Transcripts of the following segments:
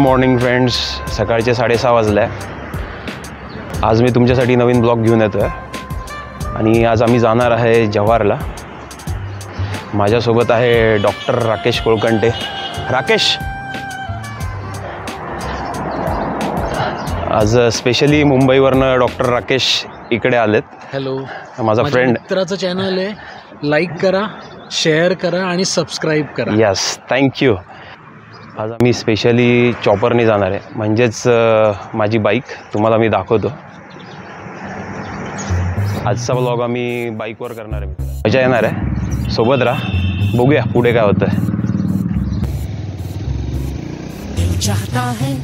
Morning friends, सकाळचे 6:30 वाजले. आज मी तुमच्यासाठी नवीन ब्लॉग घेऊन येतो आहे आणि आज आम्ही जाणार आहे जव्हारला. माझ्यासोबत आहे डॉक्टर राकेश कोळकंटे. राकेश, आज स्पेशली मुंबईवरनं डॉक्टर राकेश इकडे आलेत. हॅलो, माझा फ्रेंड. मित्राचं चॅनल आहे, लाईक करा, शेअर करा आणि सबस्क्राईब करा. Yes, thank you. आज आम्ही स्पेशली चॉपरने जाणार आहे, म्हणजेच माझी बाईक तुम्हाला मी दाखवतो. आजचा व्लॉग आम्ही बाईकवर करणार आहे. मजा येणार आहे, सोबत राहा, बघूया पुढे काय होतं आहे. दिल चाहता है,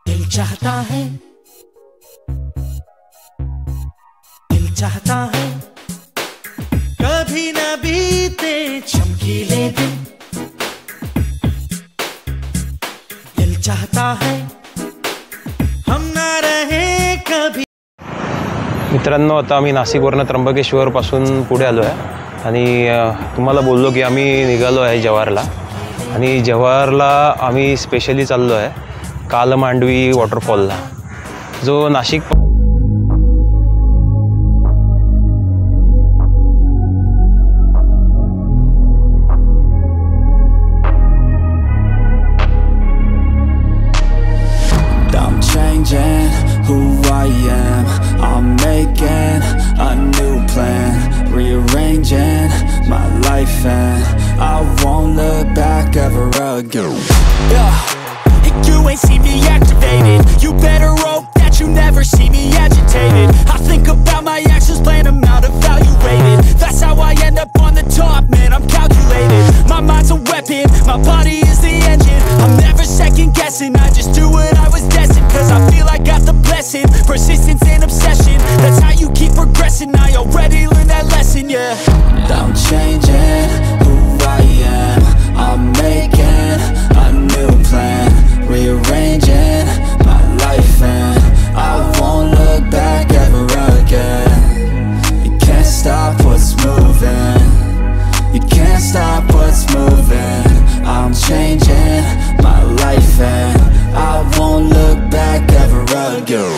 दिल चाहता है, दिल चाहता है कभी न बीते चमकीले दिन. दिल चाहता है हम ना रहे कभी. मित्रांनो, आता आम्ही नाशिकवरनं त्र्यंबकेश्वरपासून पुढे आलो आहे आणि तुम्हाला बोललो की आम्ही निघालो आहे जव्हारला. आणि जव्हारला आम्ही स्पेशली चाललो आहे कालमांडवी वॉटरफॉलला, जो Nashik who I am. I'm making a new plan, rearranging my life, and I won't look back ever again. You ain't see me activated. You better hope that you never see me agitated. I think about my actions, plan them out, evaluated. That's how I end up on the top, man, I'm calculated. My mind's a weapon, my body is the engine. I'm never second guessing, I just do what I was destined. Cause I feel I got the blessing, persistence and obsession. That's how you keep progressing, I already learned that lesson, yeah. I'm changing who I am. I'm making a new plan, rearranging my life, and I won't look back ever again. You can't stop what's moving, you can't stop what's moving. I'm changing my life, and I won't look back ever again.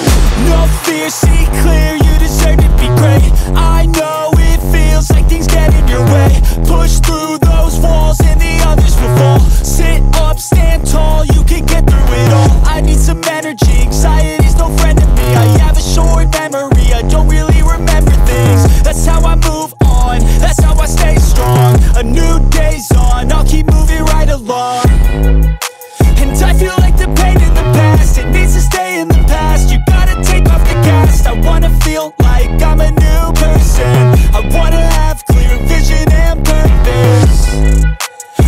No fear, see clear, you deserve to be great. I know it feels like things get in your way. Push through those walls and the others will fall. Sit up, stand tall, you can get through it all. I need some energy, anxiety's no friend of me. I have a short memory, I don't really remember things. That's how I move on, that's how I stay strong. A new day's on, I'll keep moving right along. And I feel like the pain in the past, it needs to stay in the past. You gotta take off the cast. I wanna feel like I'm a new person. I wanna have clear vision and purpose.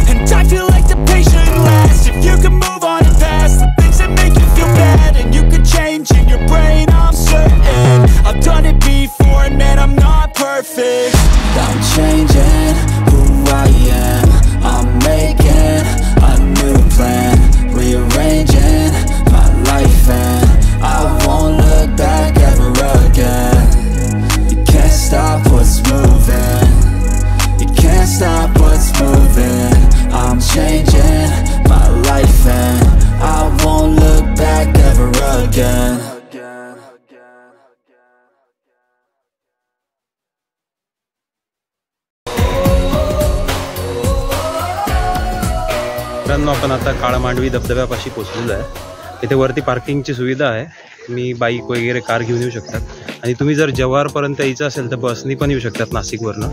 And I feel like the pain shouldn't last. If you can move on and past the things that make you feel bad, and you can change in your brain, I'm certain. I've done it before and man, I'm not perfect. I'm changing who I am. I'm making a new plan, rearranging my life, and I won't look back ever again. You can't stop what's moving, you can't stop what's moving. I'm changing my life, and I won't look back ever again. मित्रांनो, आपण आता काळमांडवी धबधब्यापाशी पोहोचलेलो आहे. इथे वरती पार्किंगची सुविधा आहे, तुम्ही बाईक वगैरे कार घेऊन येऊ शकतात. आणि तुम्ही जर जव्हारपर्यंत यायचं असेल तर बसनी पण येऊ शकतात नाशिकवरनं.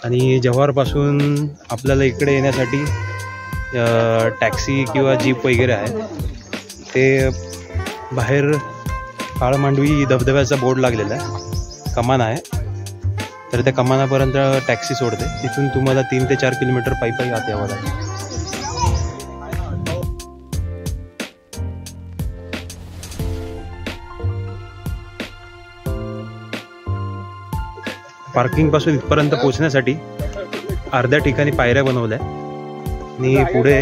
आणि जव्हारपासून आपल्याला इकडे येण्यासाठी टॅक्सी किंवा जीप वगैरे आहे. ते बाहेर काळमांडवी धबधब्याचा बोर्ड लागलेला आहे, कमान आहे, तर त्या कमानापर्यंत टॅक्सी सोडते. तिथून तुम्हाला 3 ते 4 किलोमीटर पायी आत यावं लागेल. पार्किंगपासून इथपर्यंत पोहोचण्यासाठी अर्ध्या ठिकाणी पायऱ्या बनवल्या आणि पुढे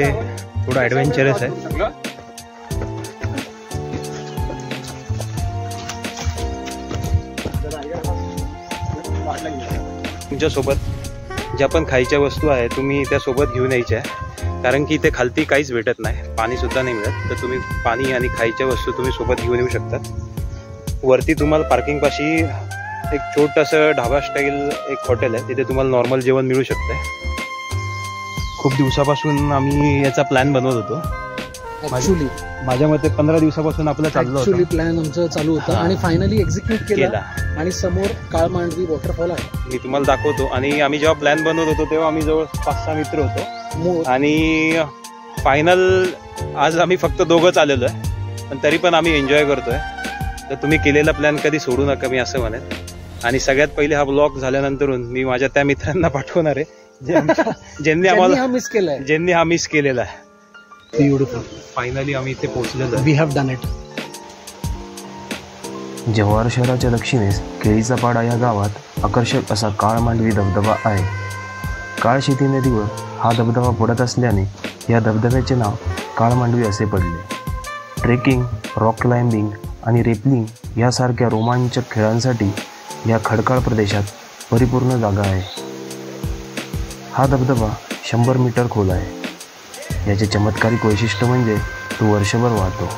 थोडं ॲडव्हेंचरस आहे. तुमच्यासोबत ज्या पण खायच्या वस्तू आहे तुम्ही त्यासोबत घेऊन यायच्या. कारण की इथे खालती काहीच भेटत नाही, पाणीसुद्धा नाही मिळत. तर तुम्ही पाणी आणि खायच्या वस्तू तुम्ही सोबत घेऊन येऊ शकतात. वरती तुम्हाला पार्किंगपाशी एक छोटंसं ढाबा स्टाईल एक हॉटेल आहे, तिथे तुम्हाला नॉर्मल जेवण मिळू शकतं. खूप दिवसापासून आम्ही याचा प्लॅन बनवत होतो. ॲक्च्युली माझ्या मते 15 दिवसापासून आपलं चाललं होतं. प्लॅन आमचं चालू होतं आणि फायनली एक्झिक्यूट केला. आणि समोर काळमांडवी वॉटरफॉल आहे, मी तुम्हाला दाखवतो. आणि आम्ही जेव्हा प्लॅन बनवत होतो तेव्हा आम्ही जवळ 5-6 मित्र होतो आणि फायनल आज आम्ही फक्त दोघंच आलेलो आहे, पण तरी पण आम्ही एन्जॉय करतोय. तर तुम्ही केलेला प्लॅन कधी सोडू नका, मी असं म्हणेन. आणि सगळ्यात पहिले हा ब्लॉग झाल्यानंतरून मी माझ्या त्या मित्रांना पाठवणार आहे ज्यांनी आम्हाला ज्यांनी हा मिस केलेला आहे. ब्युटिफुल. फायनली आम्ही इथे पोहोचलेलो आहे. We have done it. Jawhar शहराच्या दक्षिणेस केळीचा पाडा या गावात आकर्षक असा काळमांडवी धबधबा आहे. काळशेती नदीवर हा धबधबा पडत असल्याने या धबधब्याचे नाव काळमांडवी असे पडले. ट्रेकिंग, रॉक क्लाइम्बिंग आणि रेपलिंग यासारख्या रोमांचक खेळांसाठी या खडकाळ प्रदेशात परिपूर्ण जागा आहे. हा धबधबा 100 मीटर खोल आहे. याचे चमत्कारिक वैशिष्ट्य म्हणजे तो वर्षभर वाहतो.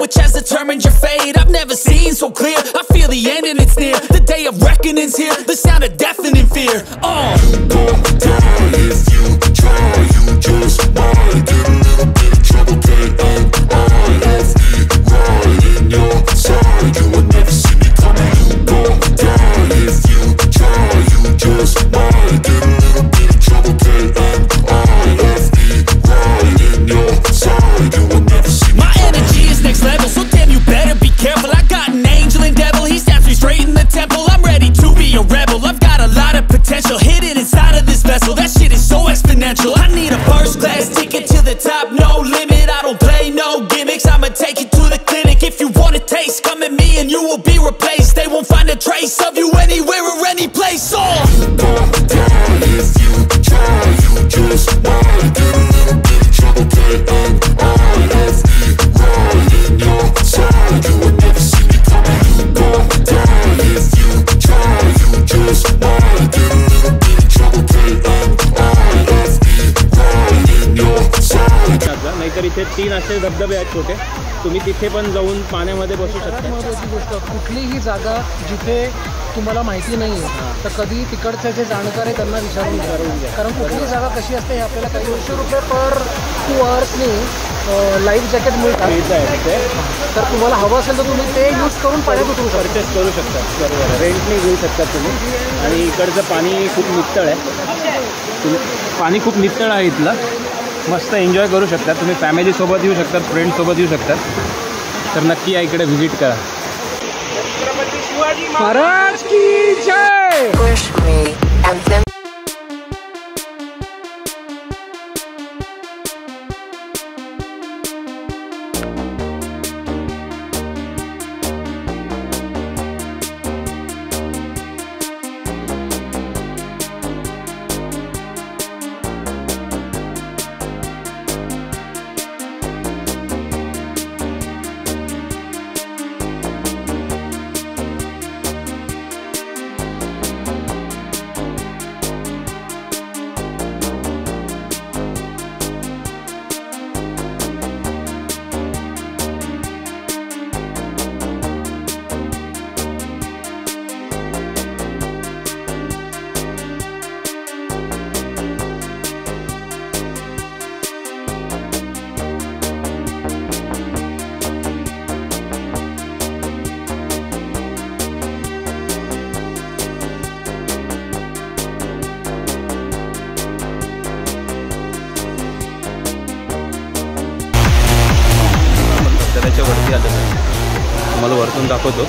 Which has determined your fate. I've never seen so clear. I feel the end and it's near. The day of reckoning's here. The sound of deafening fear. You won't die if you try. You just might get a little bit of trouble. K-N-I-F-E right in your side. You will never see me coming. You won't die if you try. You just might get a little bit of trouble. K-N-I-F-E right in your side. You will never see me. My energy is next level, so damn you better be careful. I got an angel and devil, he stabs me straight in the temple. I'm ready to be a rebel, I've got a lot of potential hidden inside of this vessel. That shit is so exponential. I need a first class ticket to the top, no limit. I don't play no gimmicks, I'ma take you to the clinic. If you want a taste, come at me and you will be replaced. They won't find a trace of you anywhere or any place. You won't die if you try. You just might get a little bit of trouble. K-N-I-F-E right in your side. You will never see me coming. You won't die if you try. You just might get a little bit of trouble. K-N-I-F-E right in your side. नाहीतर इथे 3 असे धबधबे आहेत छोटे, तुम्ही तिथे पण जाऊन पाण्यामध्ये बसू शकता. महत्त्वाची गोष्ट, कुठलीही जागा जिथे तुम्हाला माहिती नाही आहे तर कधी तिकडचे जे जाणकार आहे त्यांना विचारून घ्या. कारण कुठली जागा कशी असते हे आपल्याला काही 200 रुपये पर 2 आवर्सनी लाईफ जॅकेट मिळतात. तर तुम्हाला हवं असेल तर तुम्ही ते यूज करून पाण्यात उतरू परचेस करू शकता. बरोबर, रेंटने घेऊ शकता तुम्ही. आणि इकडचं पाणी खूप नितळ आहे, पाणी खूप नितळ आहे इथलं. मस्त एन्जॉय करू शकता तुम्ही. फॅमिलीसोबत येऊ शकतात, फ्रेंड्ससोबत येऊ शकतात. तर नक्की या इकडे व्हिजिट करा. महाराज की जय. वरतून दाखवतो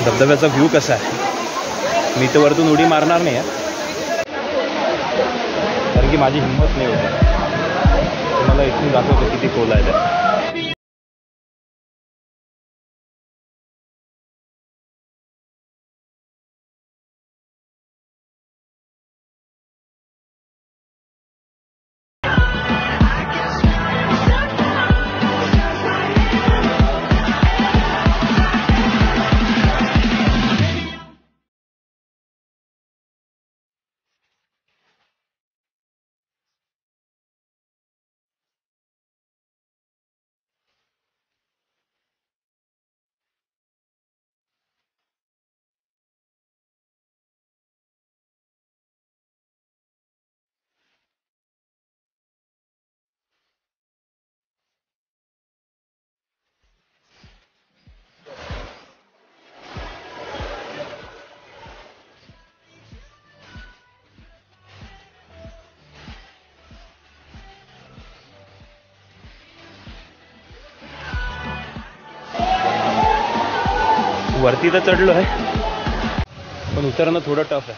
धबधब्याचा व्ह्यू कसा आहे. मी तर वरतून उडी मारणार नाही आहे कारण की माझी हिंमत नाही होत. तुम्हाला इथून दाखवतो किती खोल आहे ते. वरती तर चढलो आहे पण उतरणं थोडं टफ आहे.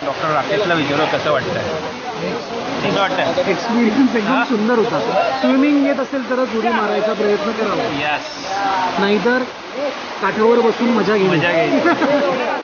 डॉक्टर राकेशला विचारू कसं वाटतंय. कसं वाटतंय? एक्सपिरियन्स एकदम सुंदर होता. स्विमिंग येत असेल तरच उडी मारायचा प्रयत्न करावा, यस, नाहीतर काठावर बसून मजा घ्यायची.